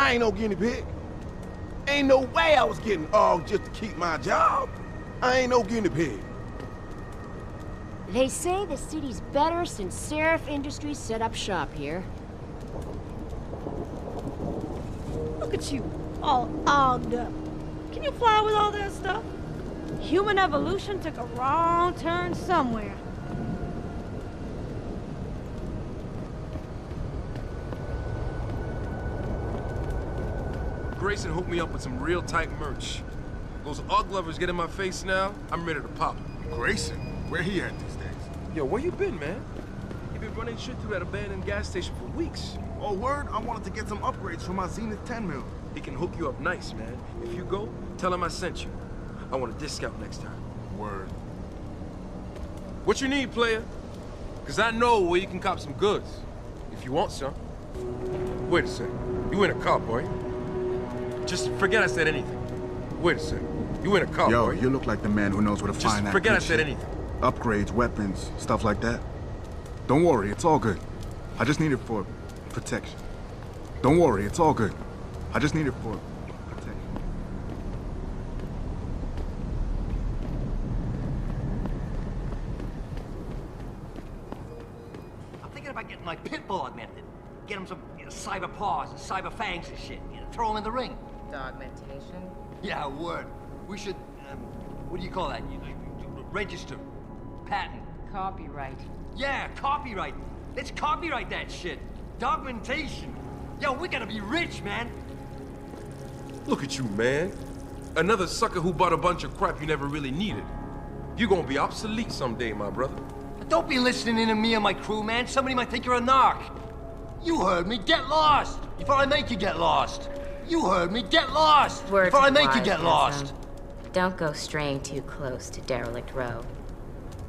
I ain't no guinea pig. Ain't no way I was getting off just to keep my job. I ain't no guinea pig. They say the city's better since Seraph Industries set up shop here. Look at you, all ogged up. Can you fly with all that stuff? Human evolution took a wrong turn somewhere. Grayson hooked me up with some real tight merch. Those Ugg lovers get in my face now, I'm ready to pop. Grayson? Where he at these days? Yo, where you been, man? You been running shit through that abandoned gas station for weeks. Oh, word? I wanted to get some upgrades for my Zenith 10 mil. He can hook you up nice, man. If you go, tell him I sent you. I want a discount next time. Word. What you need, player? Cause I know where you can cop some goods. If you want some. Wait a sec. You in a car, boy. Just forget I said anything. Wait a sec. You in a car, Yo, boy. you look like the man who knows where to find that. Just forget I good said shit. anything. Upgrades, weapons, stuff like that. Don't worry, it's all good. I just need it for protection. Don't worry, it's all good. I just need it for protection. I'm thinking about getting my pit bull augmented. Get him some cyber paws and cyber fangs and shit. Throw him in the ring. Augmentation? Yeah, word. We should, what do you call that? Register. Patent. Copyright. Yeah, copyright. Let's copyright that shit. Dogmentation. Yo, we gotta be rich, man. Look at you, man. Another sucker who bought a bunch of crap you never really needed. You're gonna be obsolete someday, my brother. But don't be listening to me and my crew, man. Somebody might think you're a narc. You heard me. Get lost before I make you get lost. You heard me. Get lost before I make you get lost. Don't go straying too close to Derelict Row.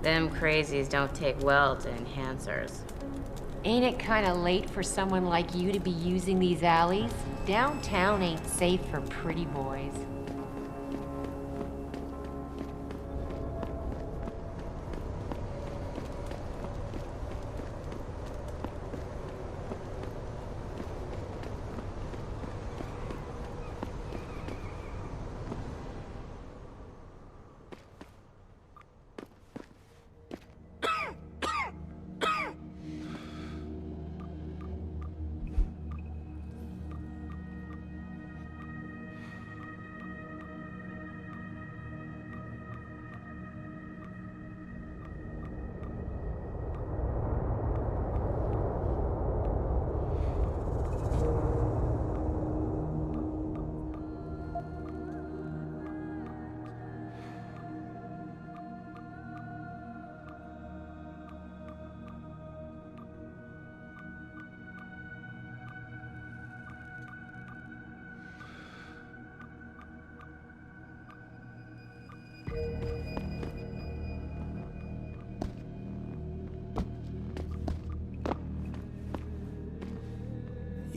Them crazies don't take well to enhancers. Ain't it kinda late for someone like you to be using these alleys? Downtown ain't safe for pretty boys.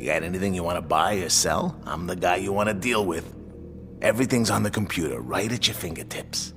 You got anything you want to buy or sell? I'm the guy you want to deal with. Everything's on the computer, right at your fingertips.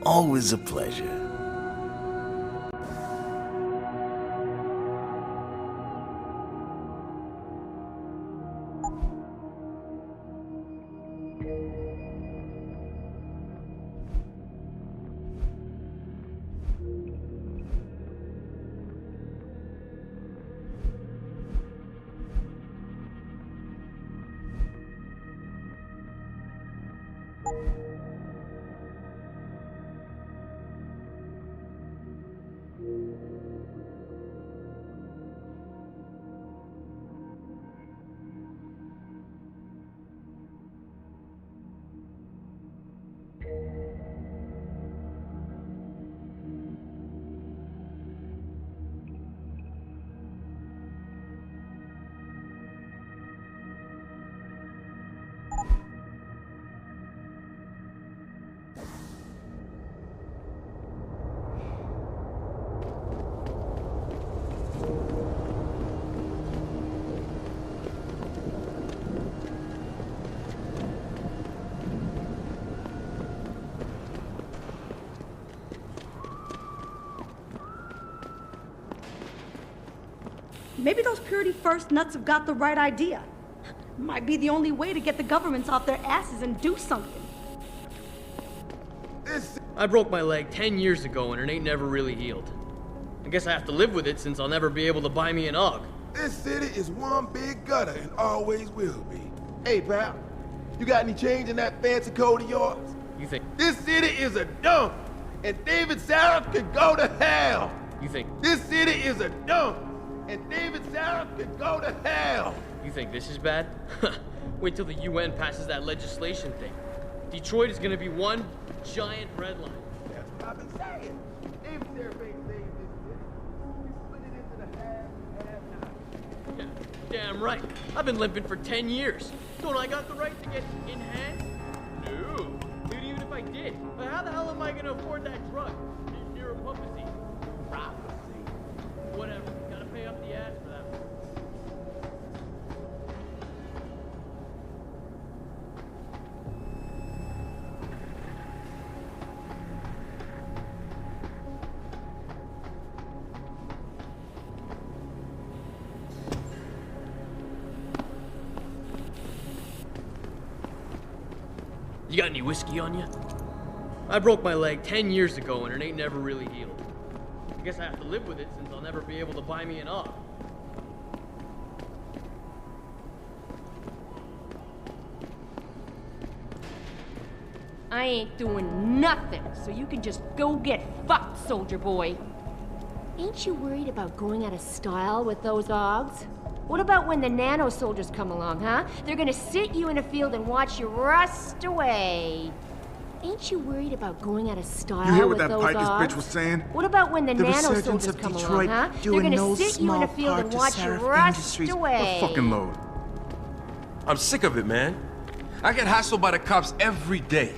Always a pleasure. Maybe those Purity First nuts have got the right idea. Might be the only way to get the governments off their asses and do something. I broke my leg 10 years ago and it ain't never really healed. I guess I have to live with it since I'll never be able to buy me an AUG. This city is one big gutter and always will be. Hey, pal, you got any change in that fancy coat of yours? You think? This city is a dump, and David Sarah could go to hell. You think? This city is a dump, and David Sarah could go to hell. You think this is bad? Wait till the UN passes that legislation thing. Detroit is gonna be one giant red line. That's what I've been saying. David Sarah ain't saved this city. We split it into the have and have not. Yeah, damn right. I've been limping for 10 years. Don't I got the right to get enhanced? No. Dude, even if I did, but how the hell am I gonna afford that drug? Neuropathy. Prophecy. Whatever. Gotta pay up the ass for that one. You got any whiskey on you? I broke my leg 10 years ago and it ain't never really healed. I guess I have to live with it since I'll never be able to buy me an AUG. I ain't doing nothing, so you can just go get fucked, soldier boy. Ain't you worried about going out of style with those AUGs? What about when the nano soldiers come along, huh? They're gonna sit you in a field and watch you rust away. Ain't you worried about going out of style You hear with what that those Pikers AUGs? bitch was saying? What about when the nano resurgence soldiers of come Detroit along, huh? due They're in gonna no sit you in a small field part and to watch you Seraph rust Industries. away. Fucking load. I'm sick of it, man. I get hassled by the cops every day.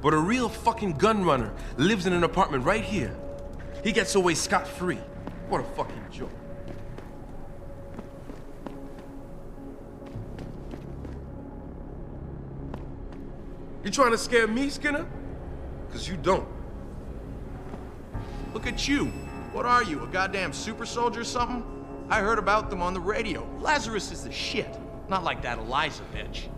But a real fucking gun runner lives in an apartment right here. He gets away scot-free. What a fucking joke. You trying to scare me, Skinner? Because you don't. Look at you. What are you, a goddamn super soldier or something? I heard about them on the radio. Lazarus is the shit. Not like that Eliza bitch.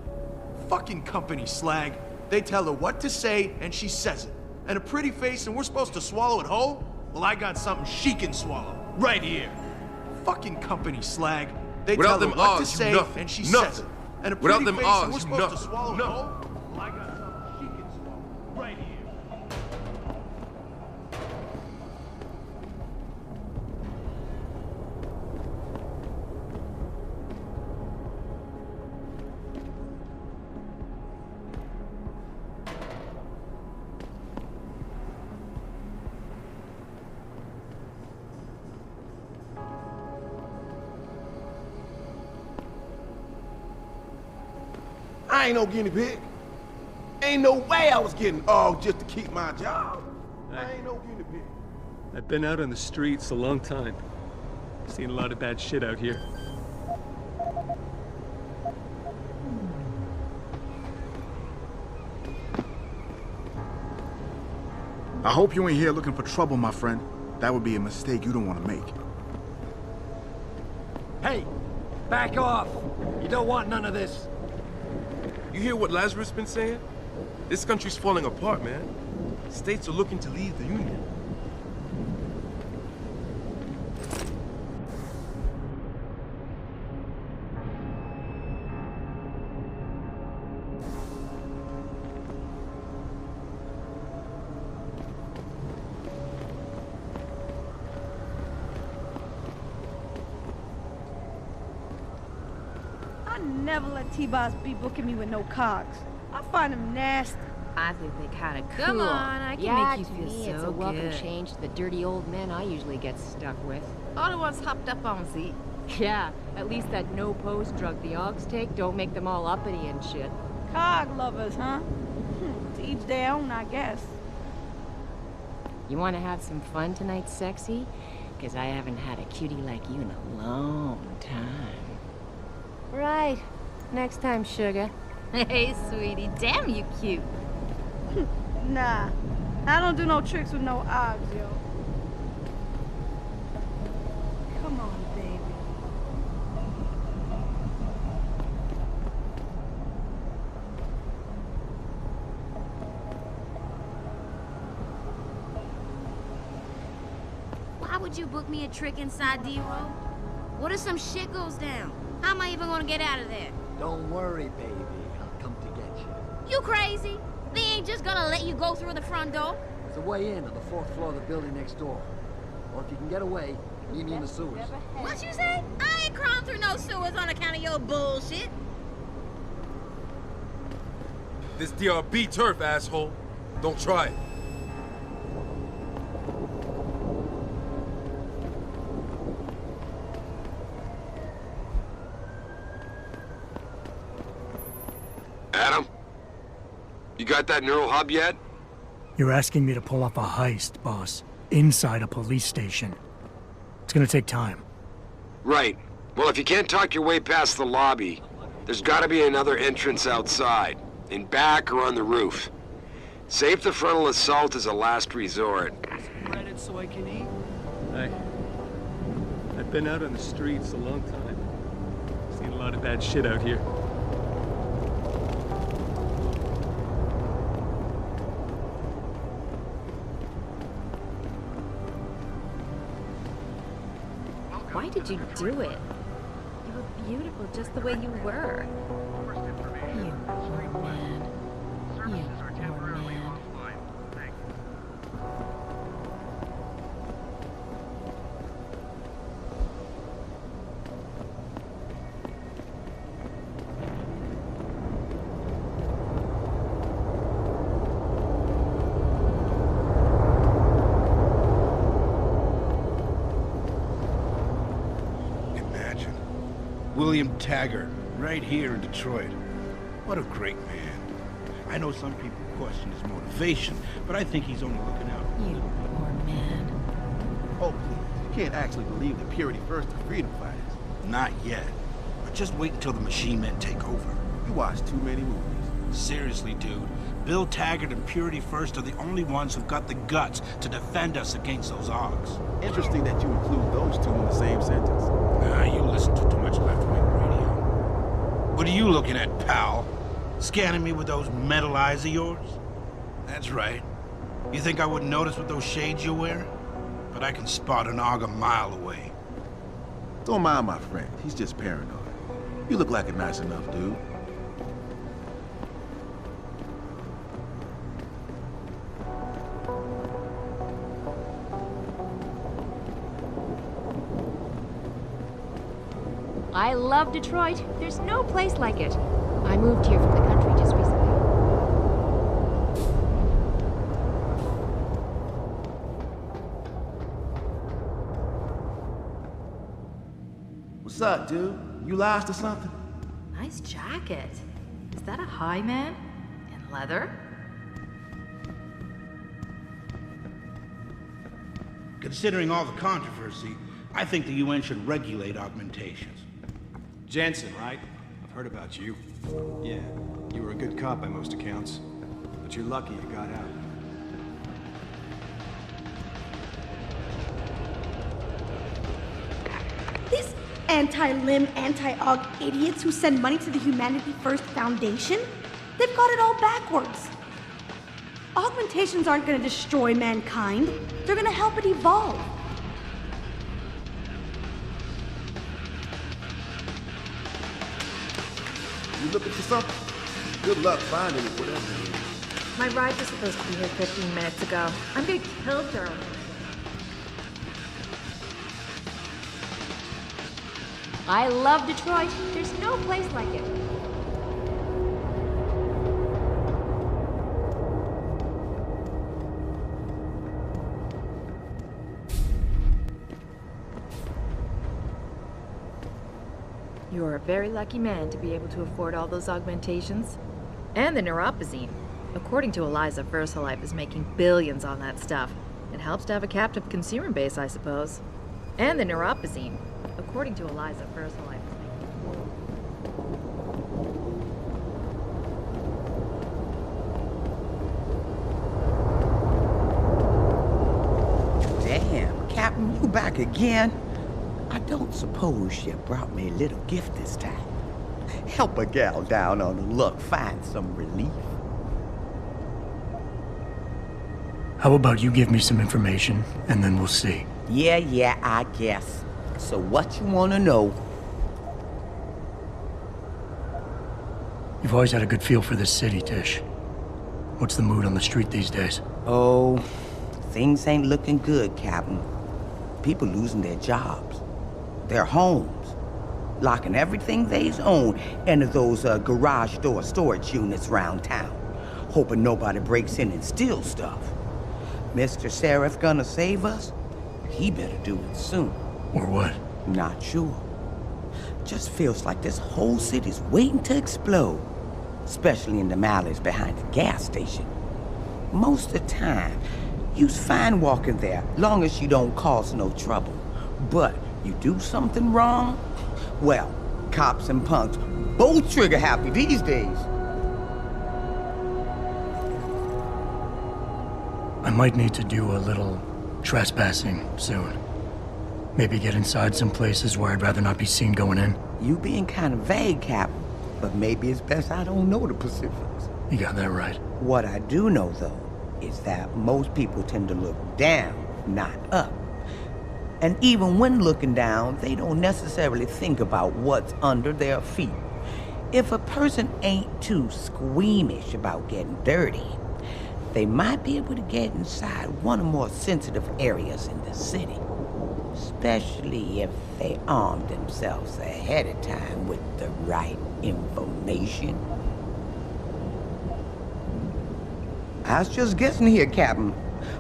Fucking company slag. They tell her what to say, and she says it. And a pretty face, and we're supposed to swallow it whole? Well, I got something she can swallow. Right here. Fucking company slag. They Without tell her them what to odds, you say, nothing. and she Nothing. says it. And a Without pretty them face, odds, and we're you supposed to nothing. swallow it Nothing. whole? Well, I got something she can swallow. Right here. I ain't no guinea pig. Ain't no way I was getting ogged just to keep my job. I ain't no guinea pig. I've been out on the streets a long time. Seen a lot of bad shit out here. I hope you ain't here looking for trouble, my friend. That would be a mistake you don't want to make. Hey, back off. You don't want none of this. You hear what Lazarus been saying? This country's falling apart, man. States are looking to leave the Union. I never let T-Boss be booking me with no cogs. I find them nasty. I think they kind of cool. Come on, I can yeah, make you to feel me, so it's a welcome good. change to the dirty old men I usually get stuck with. All the ones hopped up on Z. Yeah, at least that no-pose drug the Augs take don't make them all uppity and shit. Cog lovers, huh? To each their own, I guess. You want to have some fun tonight, sexy? Because I haven't had a cutie like you in a long time. Right. Next time, sugar. Hey, sweetie, damn you cute. Nah, I don't do no tricks with no odds, yo. Come on, baby. Why would you book me a trick inside D-Row? What if some shit goes down? How am I even gonna get out of there? Don't worry, baby. I'll come to get you. You crazy? They ain't just gonna let you go through the front door. There's a way in on the 4th floor of the building next door. Or if you can get away, meet me in the sewers. What you say? I ain't crawling through no sewers on account of your bullshit. This DRB turf, asshole. Don't try it. Adam? You got that neural hub yet? You're asking me to pull off a heist, boss. Inside a police station. It's gonna take time. Right. Well, if you can't talk your way past the lobby, there's gotta be another entrance outside. In back or on the roof. Safe the frontal assault as a last resort. Spread it so I can eat. I've been out on the streets a long time. Seen a lot of bad shit out here. Why did you do it? You were beautiful just the way you were. You poor man. You poor man. William Taggart, right here in Detroit. What a great man. I know some people question his motivation, but I think he's only looking out. You poor man. Oh, please. You can't actually believe that Purity First are freedom fighters. Not yet. But just wait until the machine men take over. You watch too many movies. Seriously, dude. Bill Taggart and Purity First are the only ones who've got the guts to defend us against those Augs. Interesting that you include those two in the same sentence. Nah, you listen to too much left-wing radio. What are you looking at, pal? Scanning me with those metal eyes of yours? That's right. You think I wouldn't notice with those shades you wear? But I can spot an Aug a mile away. Don't mind my friend. He's just paranoid. You look like a nice enough dude. I love Detroit. There's no place like it. I moved here from the country just recently. What's up, dude? You lost or something? Nice jacket. Is that a high man? In leather? Considering all the controversy, I think the UN should regulate augmentations. Jensen, right? I've heard about you. Yeah, you were a good cop by most accounts. But you're lucky you got out. These anti-limb, anti-aug idiots who send money to the Humanity First Foundation, they've got it all backwards. Augmentations aren't going to destroy mankind. They're going to help it evolve. You looking for something? Good luck finding it, whatever it is. My ride was supposed to be here 15 minutes ago. I'm being killed during it. I love Detroit. There's no place like it. You're a very lucky man to be able to afford all those augmentations. And the neuropazine. According to Eliza, VersaLife is making billions on that stuff. It helps to have a captive consumer base, I suppose. And the neuropazine. According to Eliza, VersaLife is making... Damn, Captain, you back again? I don't suppose you brought me a little gift this time. Help a gal down on her luck find some relief. How about you give me some information, and then we'll see. Yeah, I guess. So what you want to know? You've always had a good feel for this city, Tish. What's the mood on the street these days? Oh, things ain't looking good, Captain. People losing their jobs, their homes, locking everything they own into those garage door storage units around town, hoping nobody breaks in and steals stuff. Mr. Sheriff gonna save us? He better do it soon. Or what? Not sure. Just feels like this whole city's waiting to explode, especially in the alleys behind the gas station. Most of the time, you's fine walking there, long as you don't cause no trouble. But you do something wrong? Well, cops and punks both trigger happy these days. I might need to do a little trespassing soon. Maybe get inside some places where I'd rather not be seen going in. You being kind of vague, Captain, but maybe it's best I don't know the specifics. You got that right. What I do know, though, is that most people tend to look down, not up. And even when looking down, they don't necessarily think about what's under their feet. If a person ain't too squeamish about getting dirty, they might be able to get inside one of the more sensitive areas in the city. Especially if they arm themselves ahead of time with the right information. I was just guessing here, Captain.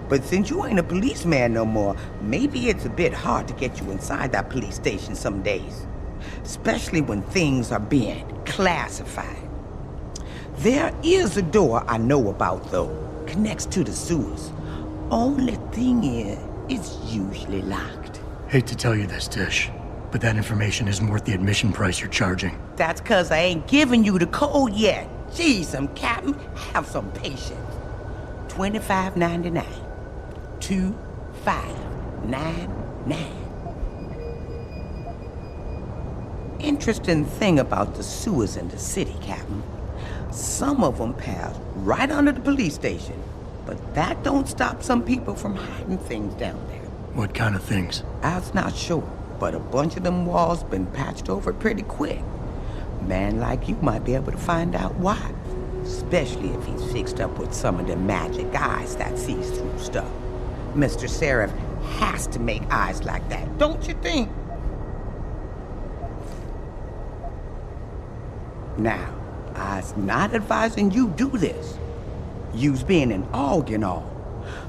But since you ain't a policeman no more, maybe it's a bit hard to get you inside that police station some days. Especially when things are being classified. There is a door I know about, though. Connects to the sewers. Only thing is, it's usually locked. Hate to tell you this, Tish, but that information isn't worth the admission price you're charging. That's 'cause I ain't giving you the code yet. Jeez, Captain, have some patience. $25.99. $25.99. Interesting thing about the sewers in the city, Captain. Some of them pass right under the police station, but that don't stop some people from hiding things down there. What kind of things? I was not sure, but a bunch of them walls been patched over pretty quick. A man like you might be able to find out why. Especially if he's fixed up with some of the magic eyes that sees through stuff. Mr. Sheriff has to make eyes like that, don't you think? Now, I's not advising you do this. You's being an aug and all.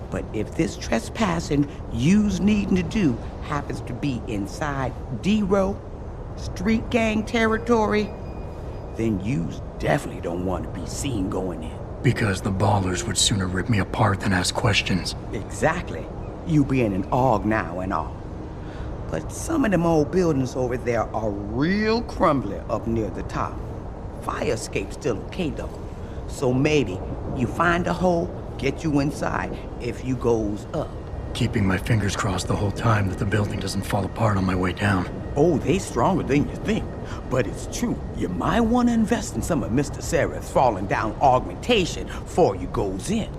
But if this trespassing you's needing to do happens to be inside D-Row, street gang territory, then you definitely don't want to be seen going in. Because the ballers would sooner rip me apart than ask questions. Exactly. You being an AUG now and all. But some of them old buildings over there are real crumbly up near the top. Fire escape's still okay though. So maybe you find a hole, get you inside if you goes up. Keeping my fingers crossed the whole time that the building doesn't fall apart on my way down. Oh, they stronger than you think. But it's true. You might want to invest in some of Mr. Sereth's falling down augmentation before you goes in.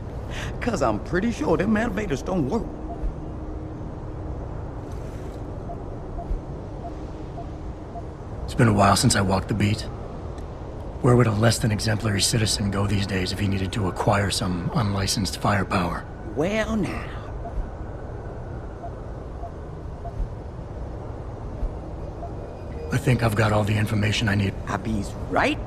Cause I'm pretty sure them elevators don't work. It's been a while since I walked the beat. Where would a less than exemplary citizen go these days if he needed to acquire some unlicensed firepower? Well now. I think I've got all the information I need. Abby's right.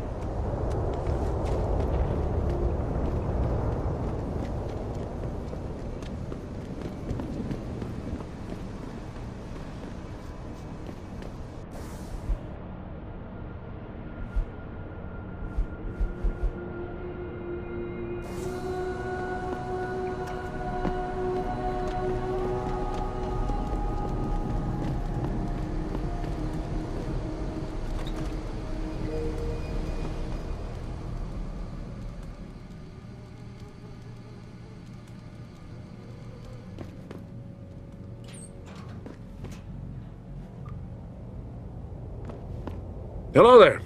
Hello there.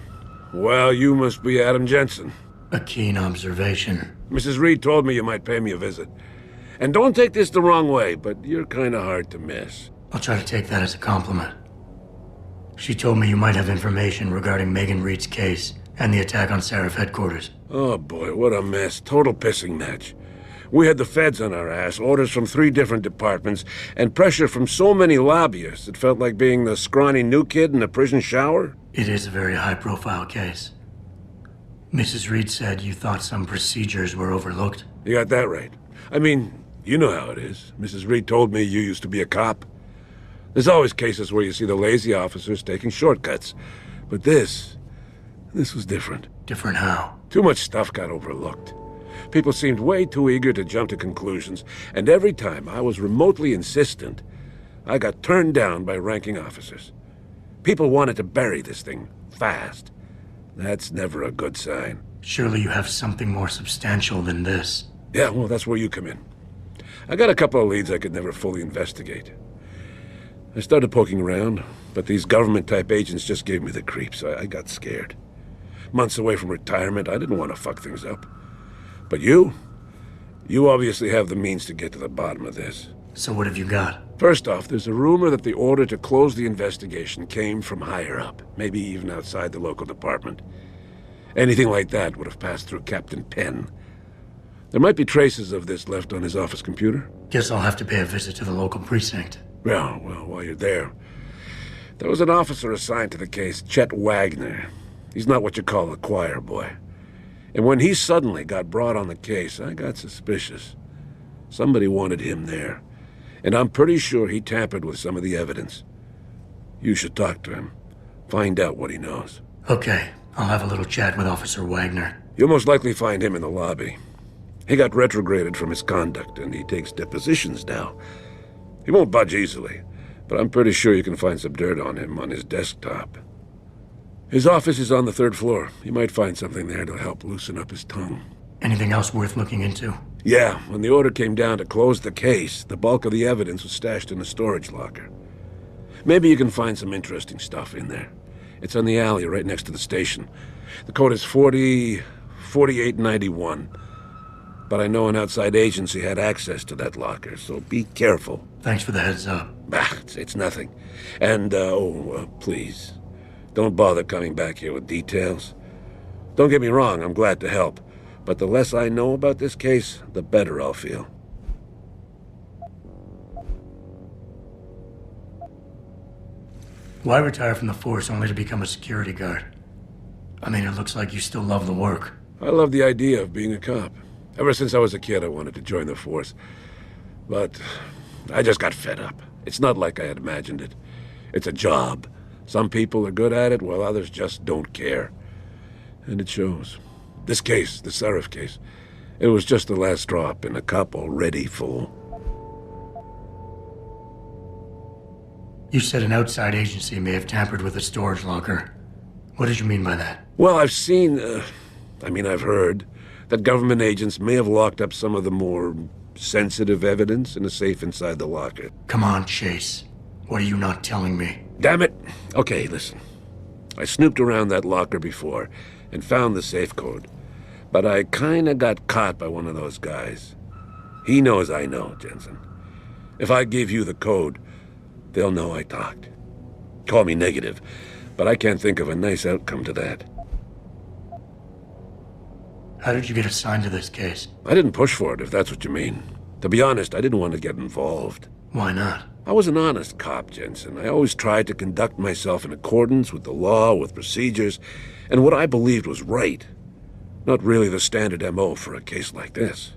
Well, you must be Adam Jensen. A keen observation. Mrs. Reed told me you might pay me a visit. And don't take this the wrong way, but you're kinda hard to miss. I'll try to take that as a compliment. She told me you might have information regarding Megan Reed's case and the attack on Seraph headquarters. Oh boy, what a mess. Total pissing match. We had the feds on our ass, orders from 3 different departments, and pressure from so many lobbyists it felt like being the scrawny new kid in a prison shower. It is a very high-profile case. Mrs. Reed said you thought some procedures were overlooked. You got that right. I mean, you know how it is. Mrs. Reed told me you used to be a cop. There's always cases where you see the lazy officers taking shortcuts. But this was different. Different how? Too much stuff got overlooked. People seemed way too eager to jump to conclusions, and every time I was remotely insistent, I got turned down by ranking officers. People wanted to bury this thing fast. That's never a good sign. Surely you have something more substantial than this. Yeah, well, that's where you come in. I got a couple of leads I could never fully investigate. I started poking around, but these government-type agents just gave me the creeps. I got scared. Months away from retirement, I didn't want to fuck things up. But you obviously have the means to get to the bottom of this. So what have you got? First off, there's a rumor that the order to close the investigation came from higher up, maybe even outside the local department. Anything like that would have passed through Captain Penn. There might be traces of this left on his office computer. Guess I'll have to pay a visit to the local precinct. Well, while you're there, there was an officer assigned to the case, Chet Wagner. He's not what you call a choir boy. And when he suddenly got brought on the case, I got suspicious. Somebody wanted him there. And I'm pretty sure he tampered with some of the evidence. You should talk to him. Find out what he knows. Okay, I'll have a little chat with Officer Wagner. You'll most likely find him in the lobby. He got retrograded from his conduct, and he takes depositions now. He won't budge easily, but I'm pretty sure you can find some dirt on him on his desktop. His office is on the 3rd floor. You might find something there to help loosen up his tongue. Anything else worth looking into? Yeah, when the order came down to close the case, the bulk of the evidence was stashed in a storage locker. Maybe you can find some interesting stuff in there. It's on the alley right next to the station. The code is 4891. But I know an outside agency had access to that locker, so be careful. Thanks for the heads up. It's nothing. And, please, don't bother coming back here with details. Don't get me wrong, I'm glad to help. But the less I know about this case, the better I'll feel. Why retire from the force only to become a security guard? I mean, it looks like you still love the work. I love the idea of being a cop. Ever since I was a kid, I wanted to join the force. But I just got fed up. It's not like I had imagined it. It's a job. Some people are good at it, while others just don't care. and it shows. This case, the Seraph case, it was just the last drop in a cup already full. You said an outside agency may have tampered with a storage locker. What did you mean by that? Well, I've seen, I've heard that government agents may have locked up some of the more sensitive evidence in a safe inside the locker. Come on, Chase. What are you not telling me? Damn it! Okay, listen. I snooped around that locker before and found the safe code. But I kinda got caught by one of those guys. He knows I know, Jensen. If I give you the code, they'll know I talked. Call me negative, but I can't think of a nice outcome to that. How did you get assigned to this case? I didn't push for it, if that's what you mean. To be honest, I didn't want to get involved. Why not? I was an honest cop, Jensen. I always tried to conduct myself in accordance with the law, with procedures, and what I believed was right. Not really the standard MO for a case like this.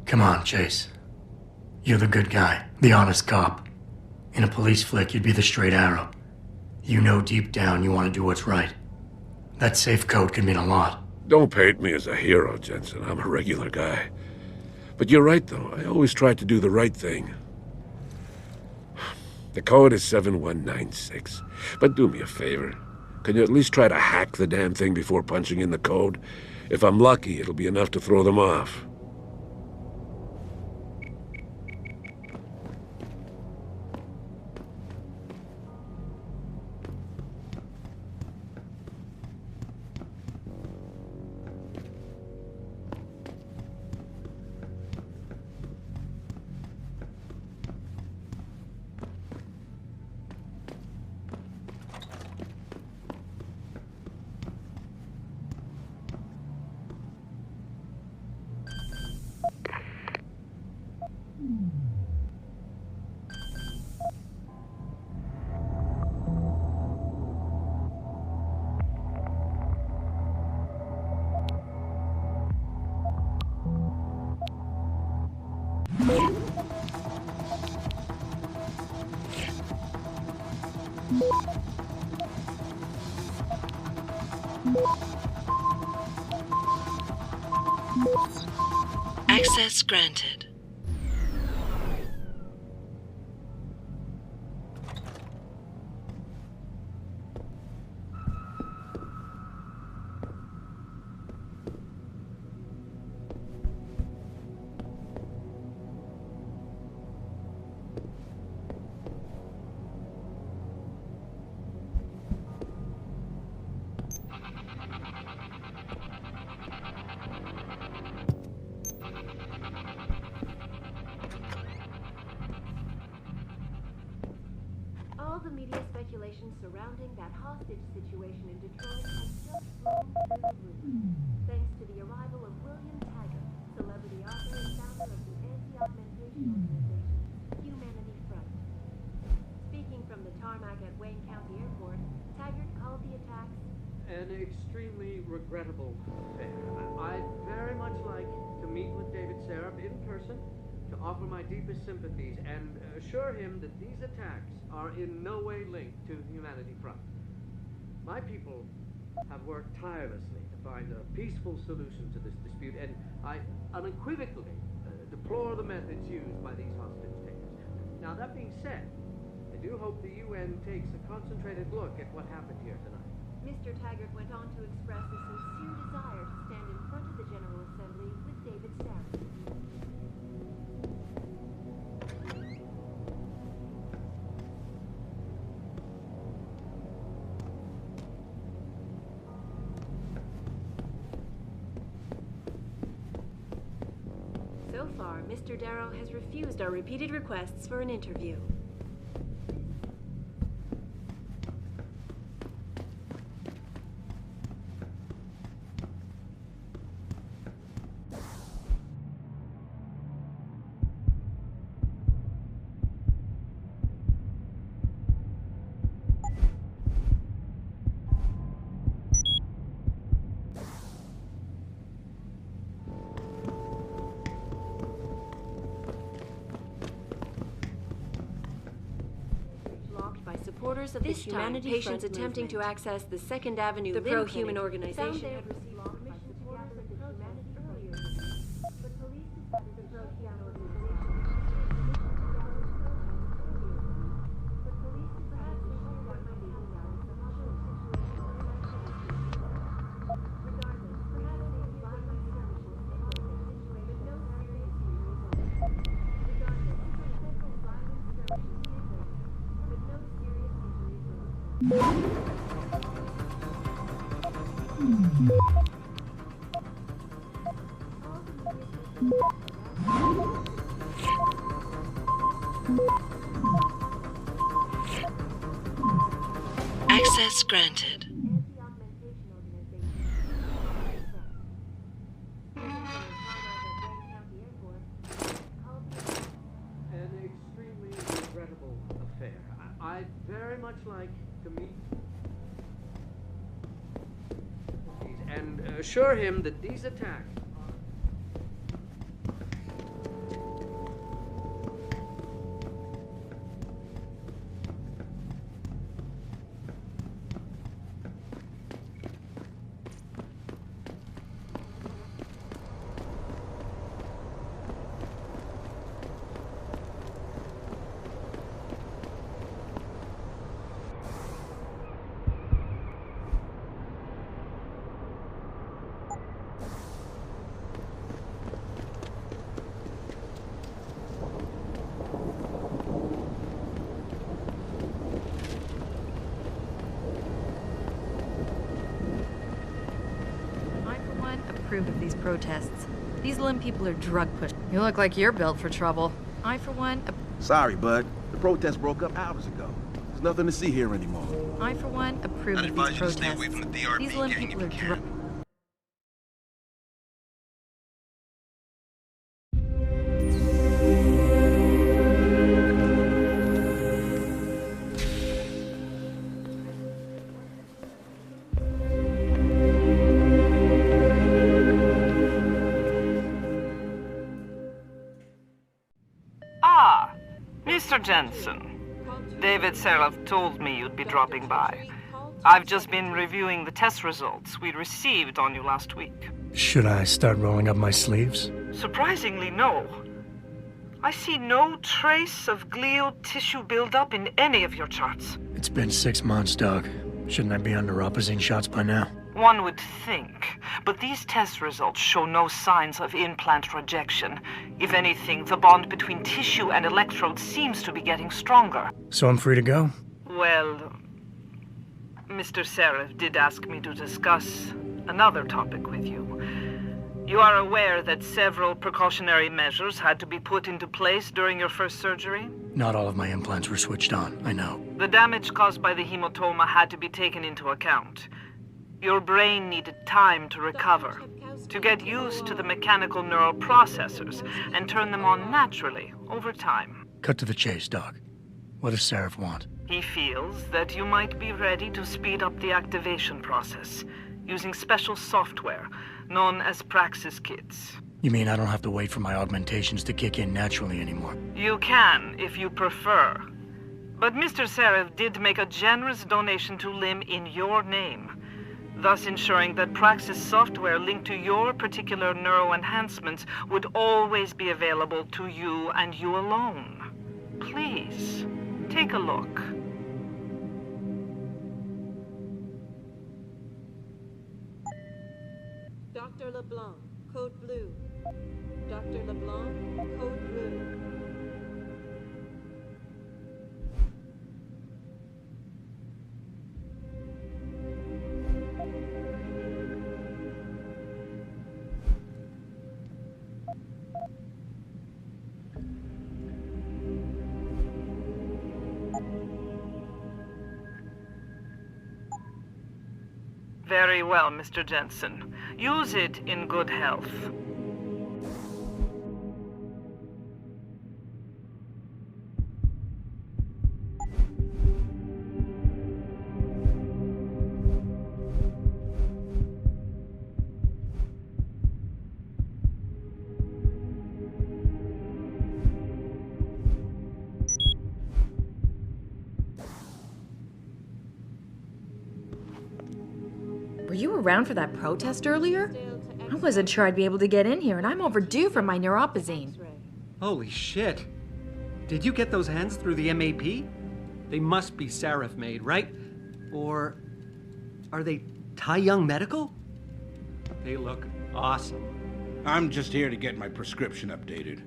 Come on, Chase. You're the good guy, the honest cop. In a police flick, you'd be the straight arrow. You know deep down you want to do what's right. That safe code could mean a lot. Don't paint me as a hero, Jensen. I'm a regular guy. But you're right, though. I always tried to do the right thing. The code is 7196. But do me a favor. Can you at least try to hack the damn thing before punching in the code? If I'm lucky, it'll be enough to throw them off. Access granted. All the media speculation surrounding that hostage situation in Detroit has just blown through the roof. Thanks to the arrival of William Taggart, celebrity author and founder of the anti-augmentation organization, Humanity Front. Speaking from the tarmac at Wayne County Airport, Taggart called the attacks an extremely regrettable affair. I'd very much like to meet with David Seraph in person to offer my deepest sympathies and assure him that these attacks are in no way linked to Humanity Front. My people have worked tirelessly to find a peaceful solution to this dispute, and I unequivocally deplore the methods used by these hostage takers. Now, that being said, I do hope the UN takes a concentrated look at what happened here tonight. Mr. Taggart went on to express a sincere desire to stand in front of the General Assembly with David Seraph. So far, Mr. Darrow has refused our repeated requests for an interview. supporters of the Humanity patients Front attempting movement. to access the Second Avenue The Limb pro-human Clinic organization found their- had received permission to gather the protest earlier this week, but police decided the pro-human organization Access granted. An extremely regrettable affair. I'd very much like to meet and assure him that these attacks approve of these protests. These limb people are drug pushers. You look like you're built for trouble. I, for one, Sorry, bud. The protest broke up hours ago. There's nothing to see here anymore. I, for one, approve of these protests. These limb people are drug. Ah, Mr. Jensen. David Seraph told me you'd be dropping by. I've just been reviewing the test results we received on you last week. Should I start rolling up my sleeves? Surprisingly, no. I see no trace of glial tissue buildup in any of your charts. It's been 6 months, Doc. Shouldn't I be on neuropozyne shots by now? One would think, but these test results show no signs of implant rejection. If anything, the bond between tissue and electrodes seems to be getting stronger. So I'm free to go? Well, Mr. Seraph did ask me to discuss another topic with you. You are aware that several precautionary measures had to be put into place during your first surgery? Not all of my implants were switched on, I know. The damage caused by the hematoma had to be taken into account. Your brain needed time to recover, to get used to the mechanical neural processors and turn them on naturally over time. Cut to the chase, Doc. What does Seraph want? He feels that you might be ready to speed up the activation process using special software known as Praxis kits. You mean I don't have to wait for my augmentations to kick in naturally anymore? You can, if you prefer. But Mr. Seraph did make a generous donation to LIM in your name, thus ensuring that Praxis software linked to your particular neuroenhancements would always be available to you and you alone. Please, take a look. Dr. LeBlanc, code blue. Dr. LeBlanc, code blue. Very well, Mr. Jensen. Use it in good health. you around for that protest earlier? I wasn't sure I'd be able to get in here, and I'm overdue for my neuropazine. Holy shit. Did you get those hands through the MAP? They must be Seraph made, right? Or are they Tai Young Medical? They look awesome. I'm just here to get my prescription updated.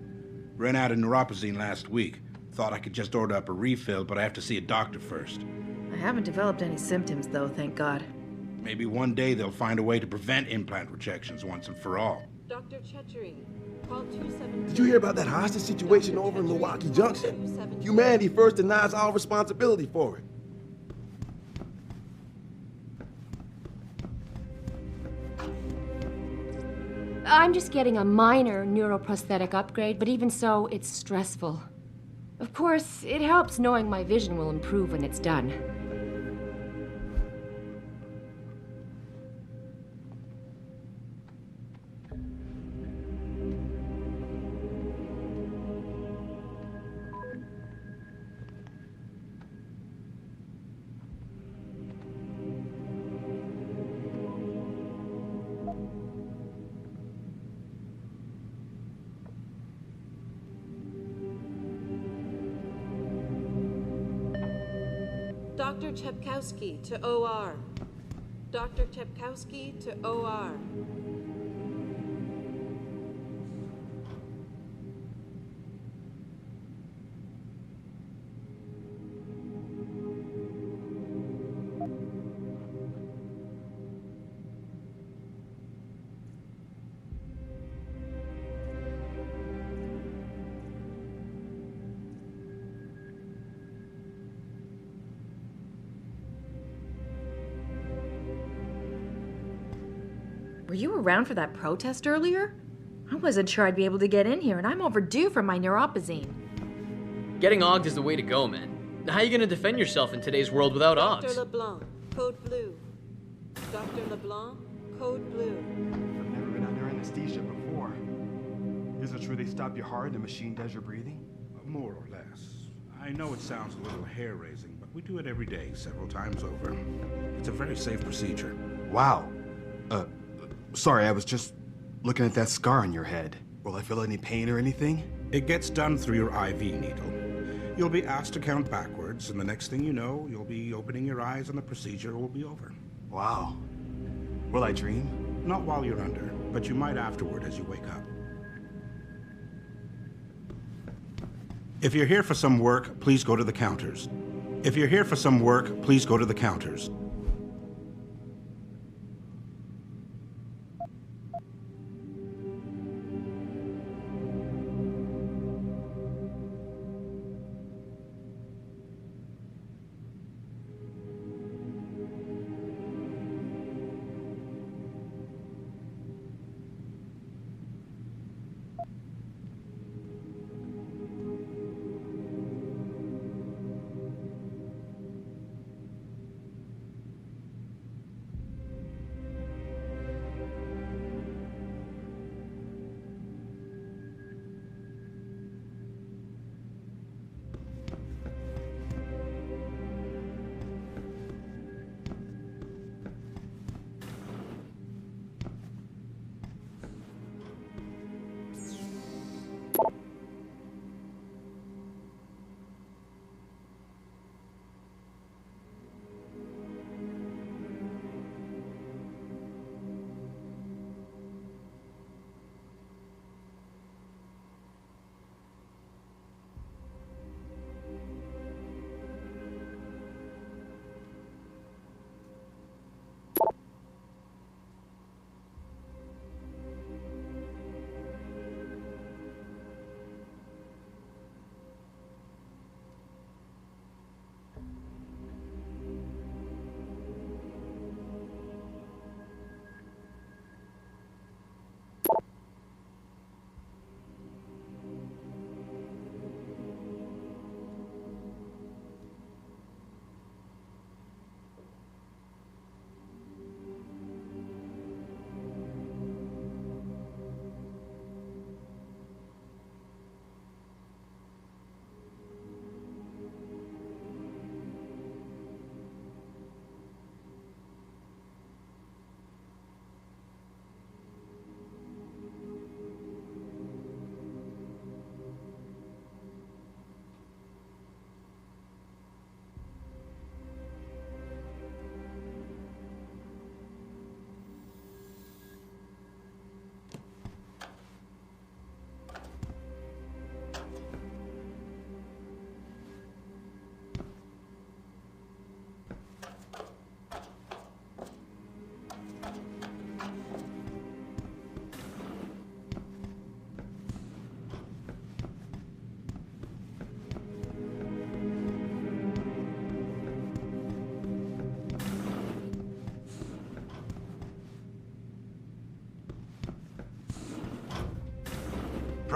Ran out of neuropazine last week. Thought I could just order up a refill, but I have to see a doctor first. I haven't developed any symptoms, though, thank God. Maybe one day they'll find a way to prevent implant rejections once and for all. Dr. Chetchery, call 217. Did you hear about that hostage situation over in Milwaukee Junction? Humanity First denies all responsibility for it. I'm just getting a minor neuroprosthetic upgrade, but even so, it's stressful. Of course, it helps knowing my vision will improve when it's done. Dr. Chepkowski to OR. Dr. Chepkowski to OR. Were you around for that protest earlier? I wasn't sure I'd be able to get in here, and I'm overdue for my neuropazine. Getting ogged is the way to go, man. How are you gonna defend yourself in today's world without Dr. ogs? LeBlanc, code blue. Dr. LeBlanc, code blue. I've never been under anesthesia before. Is it true they stop your heart and the machine does your breathing? More or less. I know it sounds a little hair-raising, but we do it every day, several times over. It's a very safe procedure. Wow. Sorry, I was just looking at that scar on your head. Will I feel any pain or anything? It gets done through your IV needle. You'll be asked to count backwards, and the next thing you know, you'll be opening your eyes and the procedure will be over. Wow. Will I dream? Not while you're under, but you might afterward as you wake up. If you're here for some work, please go to the counters. If you're here for some work, please go to the counters.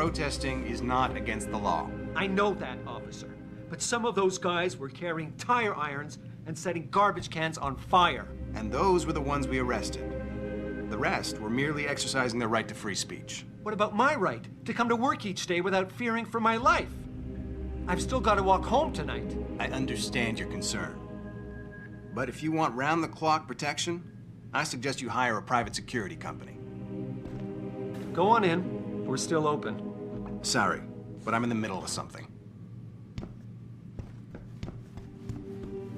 Protesting is not against the law. I know that, officer. But some of those guys were carrying tire irons and setting garbage cans on fire. And those were the ones we arrested. The rest were merely exercising their right to free speech. What about my right to come to work each day without fearing for my life? I've still got to walk home tonight. I understand your concern. But if you want round-the-clock protection, I suggest you hire a private security company. Go on in. We're still open. Sorry, but I'm in the middle of something.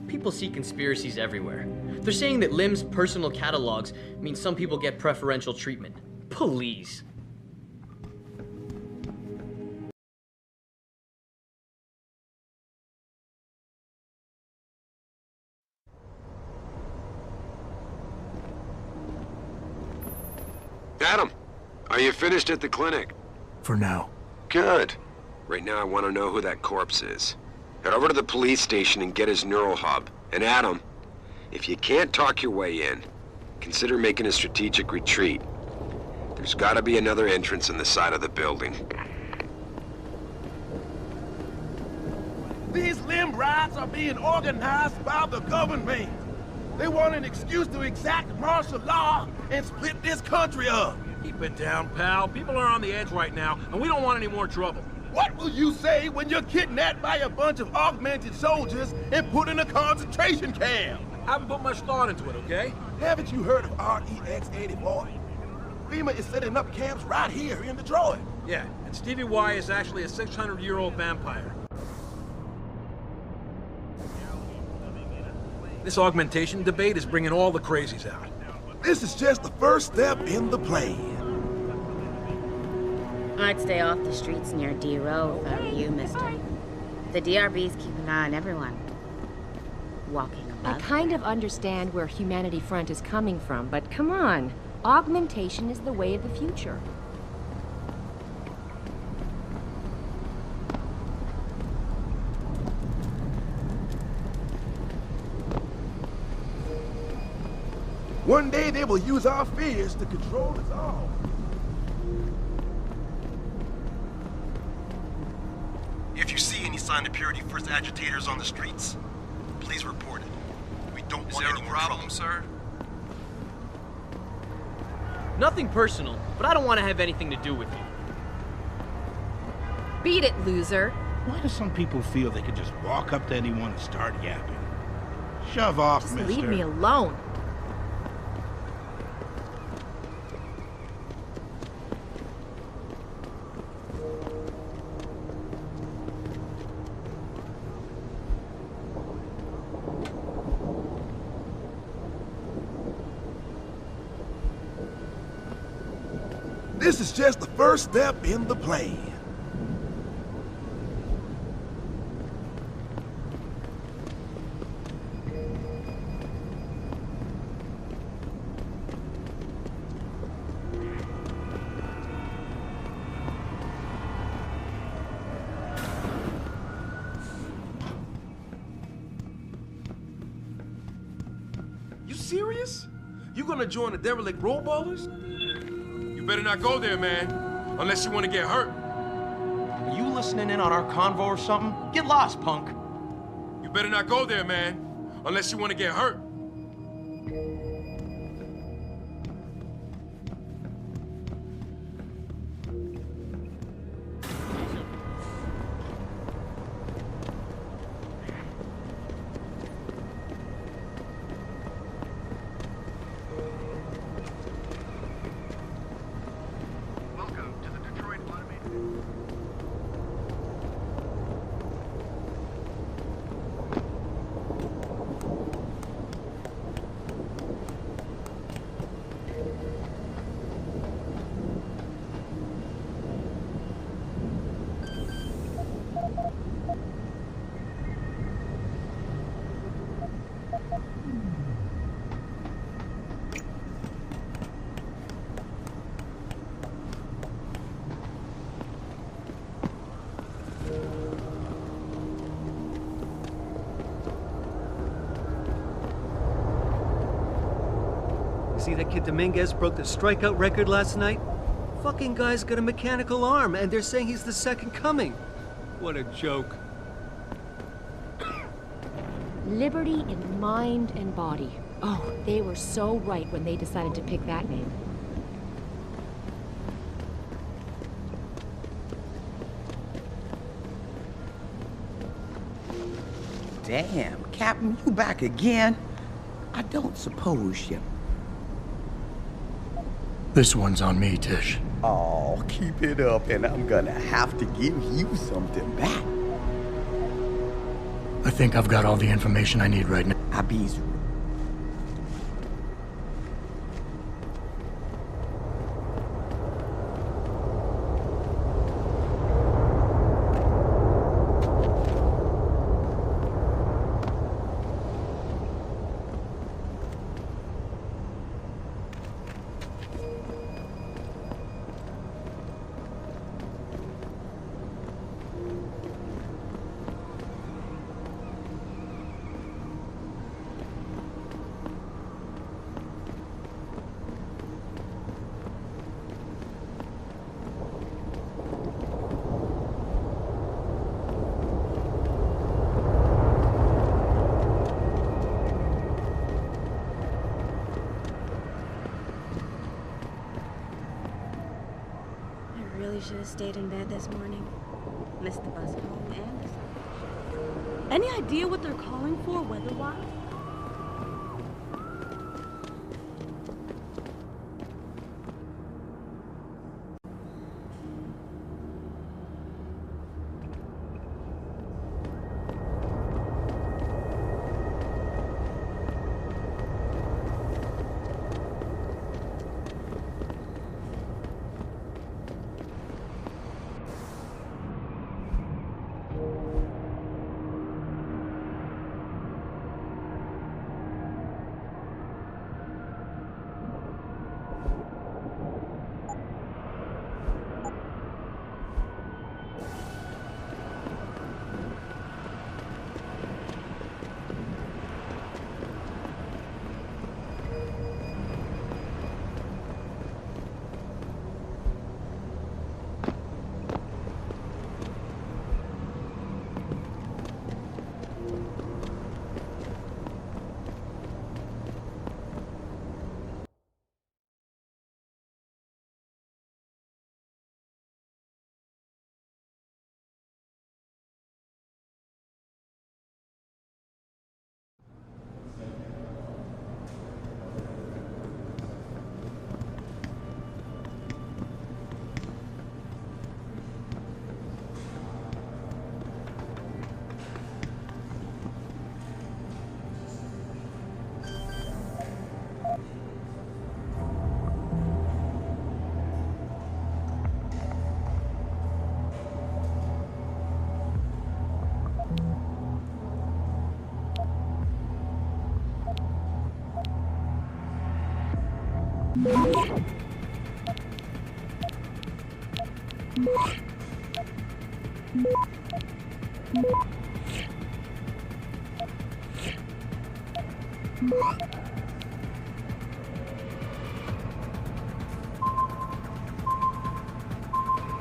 People see conspiracies everywhere. They're saying that Lim's personal catalogs mean some people get preferential treatment. Please. Adam, are you finished at the clinic? For now. Good. Right now I want to know who that corpse is. Head over to the police station and get his neural hub. And Adam, if you can't talk your way in, consider making a strategic retreat. There's gotta be another entrance in the side of the building. These limb riots are being organized by the government. They want an excuse to exact martial law and split this country up. Keep it down, pal. People are on the edge right now, and we don't want any more trouble. What will you say when you're kidnapped by a bunch of augmented soldiers and put in a concentration camp? I haven't put much thought into it, okay? Haven't you heard of REX 84? FEMA is setting up camps right here in Detroit. Yeah, and Stevie Y is actually a 600-year-old vampire. This augmentation debate is bringing all the crazies out. This is just the first step in the plan. I'd stay off the streets near D Row if I were you, mister. The DRB's keeping an eye on everyone. Walking I above. kind of understand where Humanity Front is coming from, but come on. Augmentation is the way of the future. One day they will use our fears to control us all. If you see any sign of Purity First agitators on the streets, please report it. We don't want any more trouble, sir. Nothing personal, but I don't want to have anything to do with you. Beat it, loser. Why do some people feel they can just walk up to anyone and start yapping? Shove off, Just mister. leave me alone. This is just the first step in the plan. You serious? You gonna join the derelict roll ballers? You better not go there, man. Unless you want to get hurt. Are you listening in on our convo or something? Get lost, punk. You better not go there, man. Unless you want to get hurt. See that kid Dominguez broke the strikeout record last night? fucking guy's got a mechanical arm, and they're saying he's the second coming. What a joke. Liberty in mind and body. Oh, they were so right when they decided to pick that name. Damn, Captain, you back again? I don't suppose you... This one's on me, Tish. Oh, keep it up and I'm gonna have to give you something back. I think I've got all the information I need right now. Abby's... Should have stayed in bed this morning. Missed the bus home and... Any idea what they're calling for weather-wise?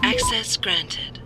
Access granted.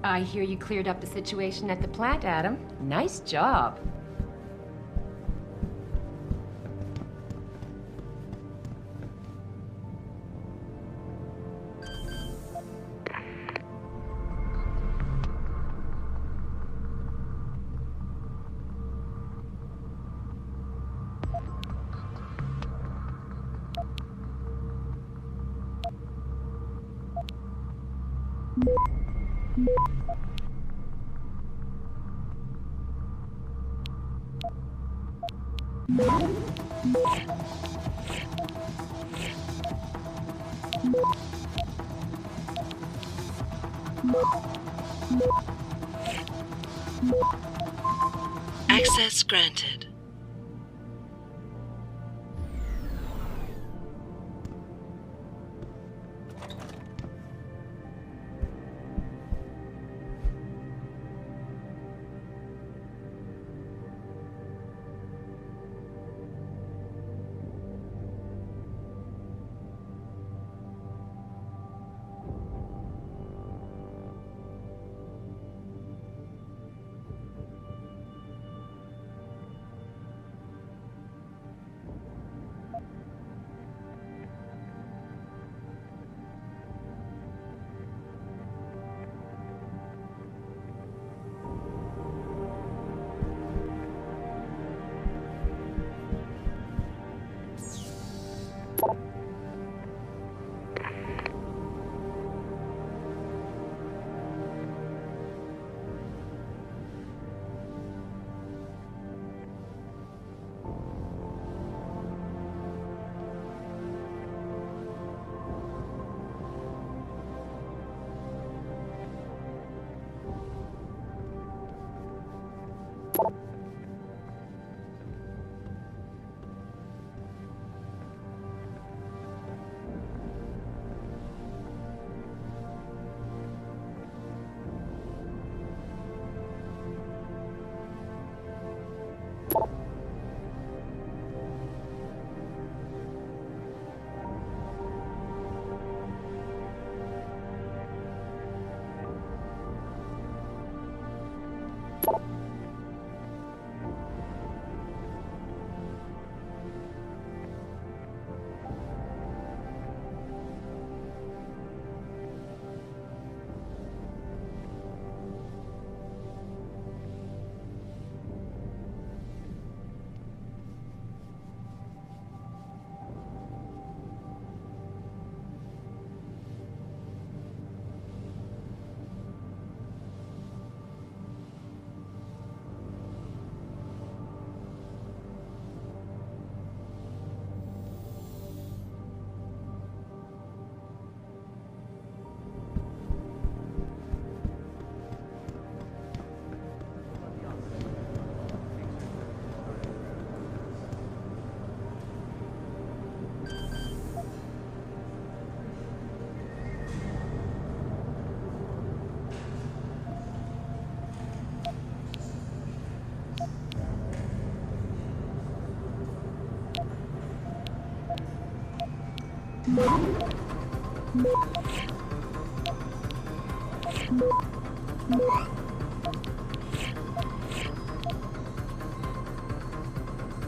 I hear you cleared up the situation at the plant, Adam. Nice job. Access granted.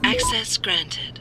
Access granted.